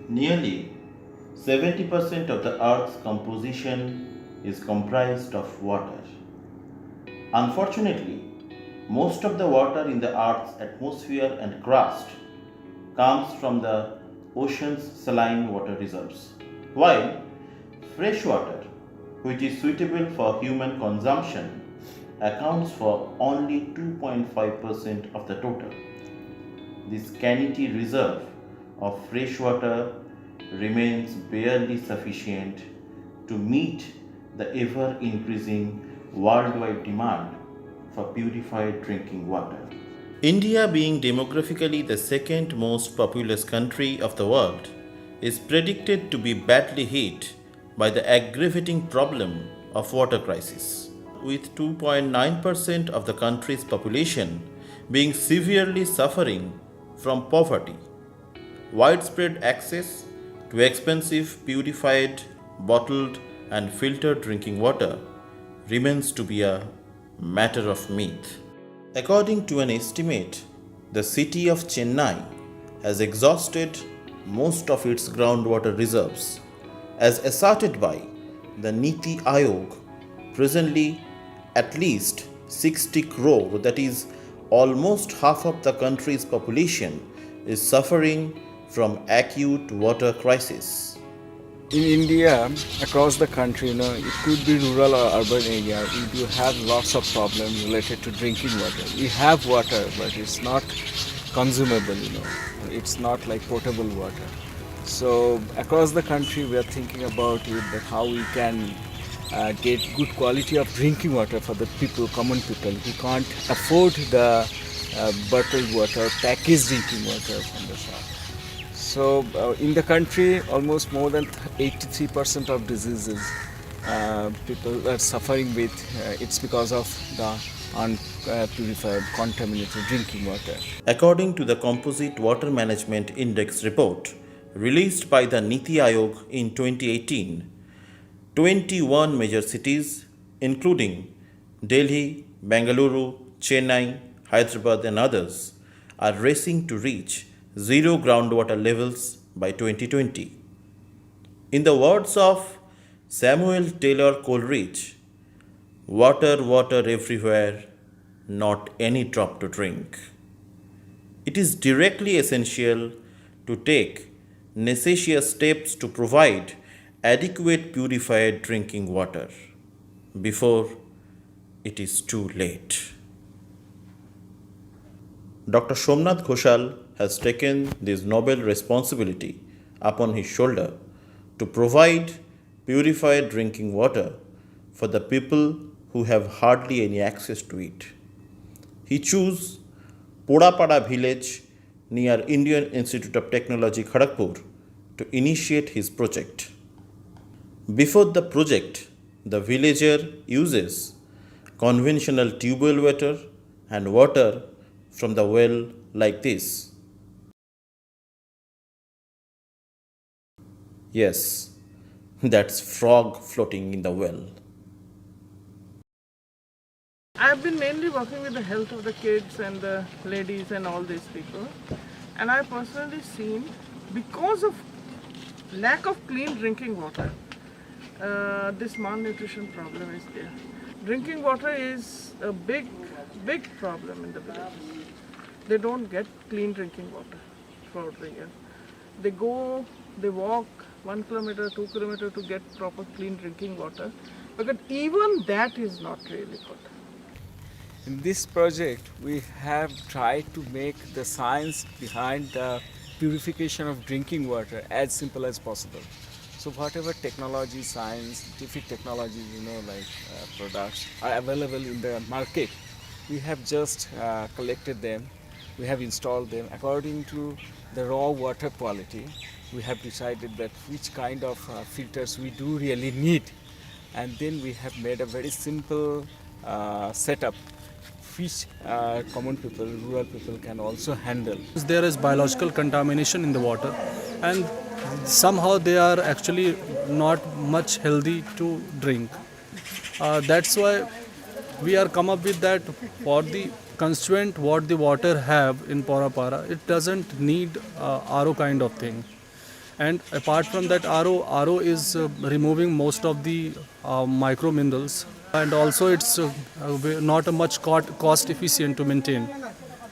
Nearly 70% of the Earth's composition is comprised of water. Unfortunately, most of the water in the Earth's atmosphere and crust comes from the ocean's saline water reserves, while fresh water, which is suitable for human consumption, accounts for only 2.5% of the total. This scanty reserve of fresh water remains barely sufficient to meet the ever increasing worldwide demand for purified drinking water. India, being demographically the second most populous country of the world, is predicted to be badly hit by the aggravating problem of water crisis, with 2.9% of the country's population being severely suffering from poverty. Widespread access to expensive purified, bottled, and filtered drinking water remains to be a matter of myth. According to an estimate, the city of Chennai has exhausted most of its groundwater reserves, as asserted by the Niti Aayog. Presently, at least 60 crore, that is almost half of the country's population, is suffering from acute water crisis. In India, across the country, it could be rural or urban area, we do have lots of problems related to drinking water. We have water, but it's not consumable. It's not like potable water. So across the country, we are thinking about it, that how we can get good quality of drinking water for the people, common people. We can't afford the bottled water, packaged drinking water from the shop. So in the country, almost more than 83% of diseases people are suffering with. It's because of the unpurified, contaminated drinking water. According to the Composite Water Management Index report released by the Niti Aayog in 2018, 21 major cities, including Delhi, Bengaluru, Chennai, Hyderabad, and others, are racing to reach zero groundwater levels by 2020. In the words of Samuel Taylor Coleridge, water, water everywhere, not any drop to drink. It is directly essential to take necessary steps to provide adequate purified drinking water before it is too late. Dr. Somnath Ghoshal has taken this noble responsibility upon his shoulder to provide purified drinking water for the people who have hardly any access to it. He chose Podapada village near Indian Institute of Technology, Kharagpur, to initiate his project. Before the project, the villager uses conventional tubewell water and water from the well like this. Yes, that's frog floating in the well. I've been mainly working with the health of the kids and the ladies and all these people. And I've personally seen, because of lack of clean drinking water, this malnutrition problem is there. Drinking water is a big problem in the villages. They don't get clean drinking water throughout the year. They walk 1 kilometer, 2 kilometer to get proper clean drinking water, because even that is not really good. In this project, we have tried to make the science behind the purification of drinking water as simple as possible. So whatever technology, scientific technologies, like products are available in the market, we have just collected them, we have installed them according to the raw water quality. We have decided that which kind of filters we do really need, and then we have made a very simple setup which common people, rural people can also handle. There is biological contamination in the water, and somehow they are actually not much healthy to drink. That's why we are come up with that for the constituent what the water have in Porapara. It doesn't need RO kind of thing. And apart from that, RO is removing most of the micro minerals, and also it's not a much cost efficient to maintain.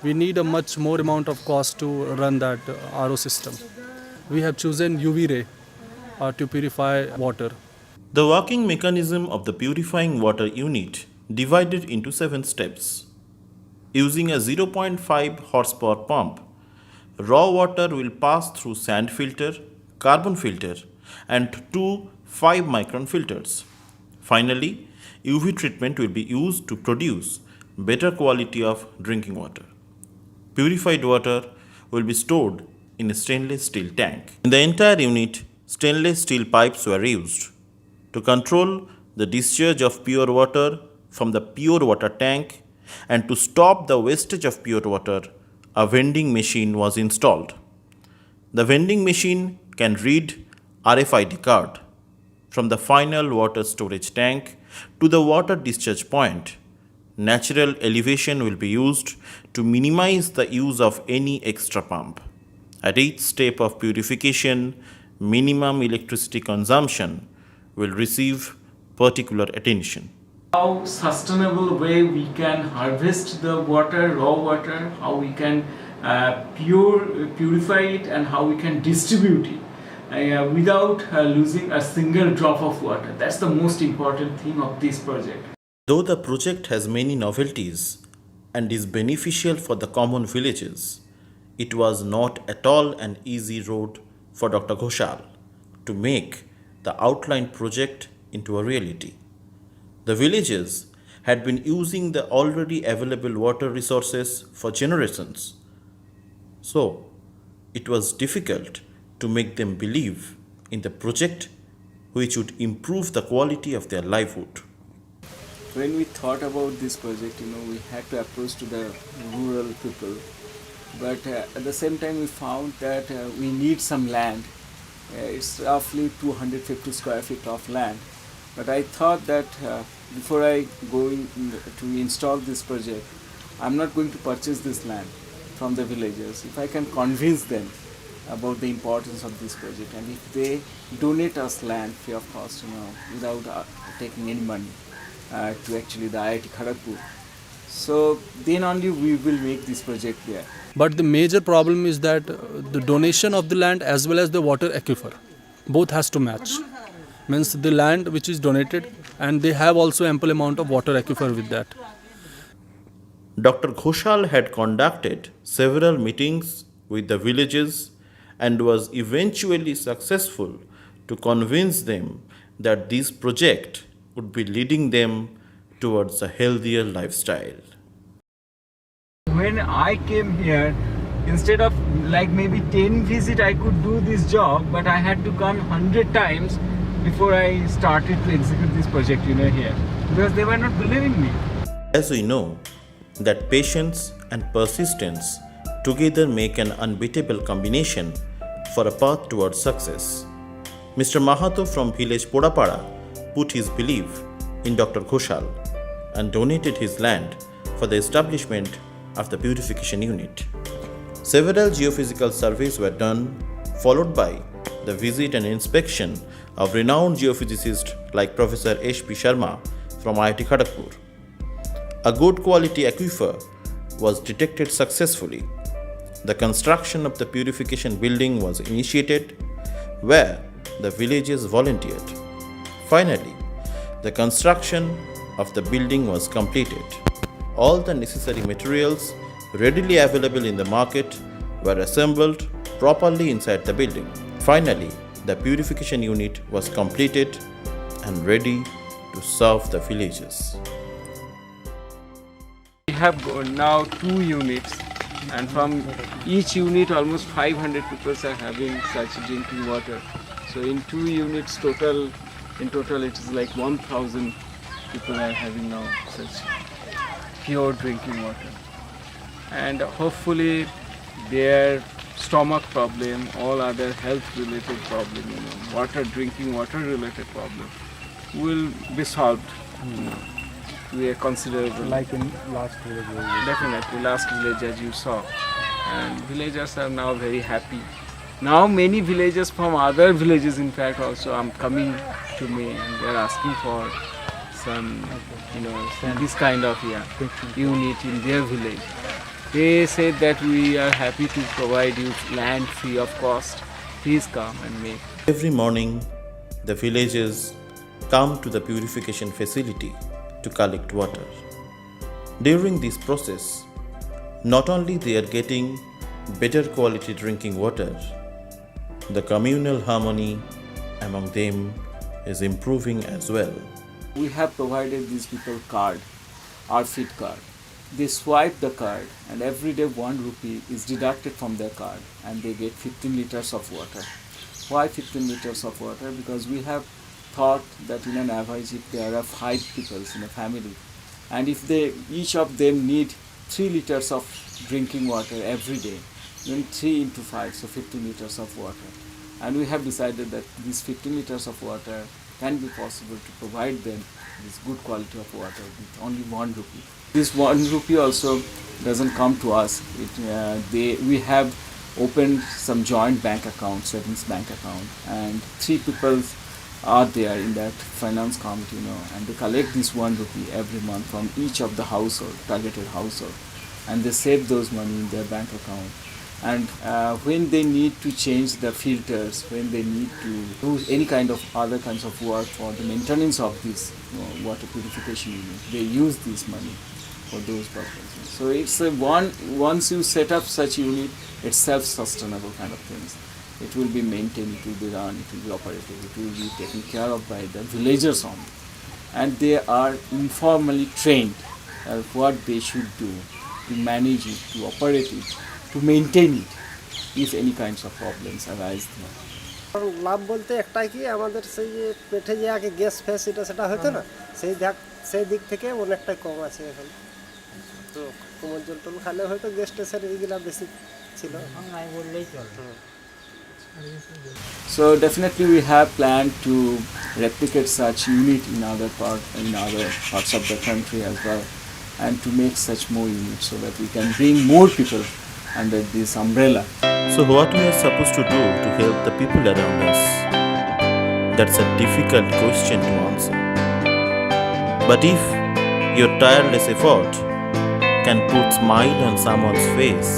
We need a much more amount of cost to run that RO system. We have chosen UV ray to purify water. The working mechanism of the purifying water unit divided into 7 steps. Using a 0.5 horsepower pump, raw water will pass through sand filter, carbon filter, and 2 5-micron filters. Finally, UV treatment will be used to produce better quality of drinking water. Purified water will be stored in a stainless steel tank. In the entire unit, stainless steel pipes were used. To control the discharge of pure water from the pure water tank and to stop the wastage of pure water, a vending machine was installed. The vending machine can read RFID card from the final water storage tank to the water discharge point. Natural elevation will be used to minimize the use of any extra pump. At each step of purification, minimum electricity consumption will receive particular attention. How sustainable way we can harvest the water, raw water, how we can purify it, and how we can distribute it without losing a single drop of water. That's the most important thing of this project. Though the project has many novelties and is beneficial for the common villages, it was not at all an easy road for Dr. Ghoshal to make the outlined project into a reality. The villagers had been using the already available water resources for generations, so it was difficult to make them believe in the project which would improve the quality of their livelihood. When we thought about this project, we had to approach to the rural people, but at the same time we found that we need some land. It's roughly 250 square feet of land, but I thought that before I go to install this project, I'm not going to purchase this land from the villagers. If I can convince them about the importance of this project, and if they donate us land free of cost, without taking any money to actually the IIT Kharagpur, so then only we will make this project there. But the major problem is that the donation of the land as well as the water aquifer, both has to match. Means the land which is donated, and they have also ample amount of water aquifer with that. Dr. Ghoshal had conducted several meetings with the villages and was eventually successful to convince them that this project would be leading them towards a healthier lifestyle. When I came here, instead of like maybe 10 visits I could do this job, but I had to come 100 times before I started to execute this project here, because they were not believing me. As we know that patience and persistence together make an unbeatable combination for a path towards success. Mr. Mahato from village Podapara put his belief in Dr. Ghoshal and donated his land for the establishment of the purification unit. Several geophysical surveys were done, followed by the visit and inspection of renowned geophysicists like Professor H.P. Sharma from IIT Kharagpur. A good quality aquifer was detected successfully. The construction of the purification building was initiated, where the villagers volunteered. Finally, the construction of the building was completed. All the necessary materials readily available in the market were assembled properly inside the building. Finally, the purification unit was completed and ready to serve the villagers. We have now 2 units, and from each unit almost 500 people are having such drinking water. So in 2 units in total it is like 1,000 people are having now such pure drinking water. And hopefully their stomach problem, all other health related problem, drinking water related problem will be solved to a considerable. Like in last village. Definitely, last village as you saw. And villagers are now very happy Now many villagers from other villages, in fact, also are coming to me and they are asking for some, this kind of unit in their village. They said that we are happy to provide you land free of cost. Please come and make. Every morning, the villagers come to the purification facility to collect water. During this process, not only they are getting better quality drinking water, the communal harmony among them is improving as well. We have provided these people card, RFID card. They swipe the card and every day 1 rupee is deducted from their card and they get 15 liters of water. Why 15 liters of water? Because we have thought that in an average if there are 5 people in a family and if each of them need 3 liters of drinking water every day, then 3 into 5, so 15 liters of water. And we have decided that these 15 liters of water can be possible to provide them this good quality of water with only 1 rupee. This 1 rupee also doesn't come to us. We have opened some joint bank account, savings bank account, and 3 people are there in that finance committee, and they collect this 1 rupee every month from each of the household, targeted household, and they save those money in their bank account. And when they need to change the filters, when they need to do any kind of other kinds of work for the maintenance of this water purification unit, they use this money for those purposes. So it's once you set up such unit, it's self-sustainable kind of things. It will be maintained, it will be run, it will be operated, it will be taken care of by the villagers only. And they are informally trained what they should do to manage it, to operate it, to maintain it if any kinds of problems arise there. লাভ বলতে একটাই কি আমাদের সেই যে পেটে যে আগে gas ফ্যাস সেটা হতো না সেই দিক থেকে অনেকটাই কম আছে এখন তো কোমল জল টল খালে হয়তো গ্যাস টেসের এইগুলা বেশি ছিল নাই বললেই চলে So definitely we have planned to replicate such unit in other parts of the country as well, and to make such more units so that we can bring more people under this umbrella. So what we are supposed to do to help the people around us? That's a difficult question to answer. But if your tireless effort can put smile on someone's face,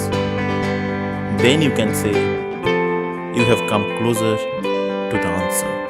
then you can say you have come closer to the answer.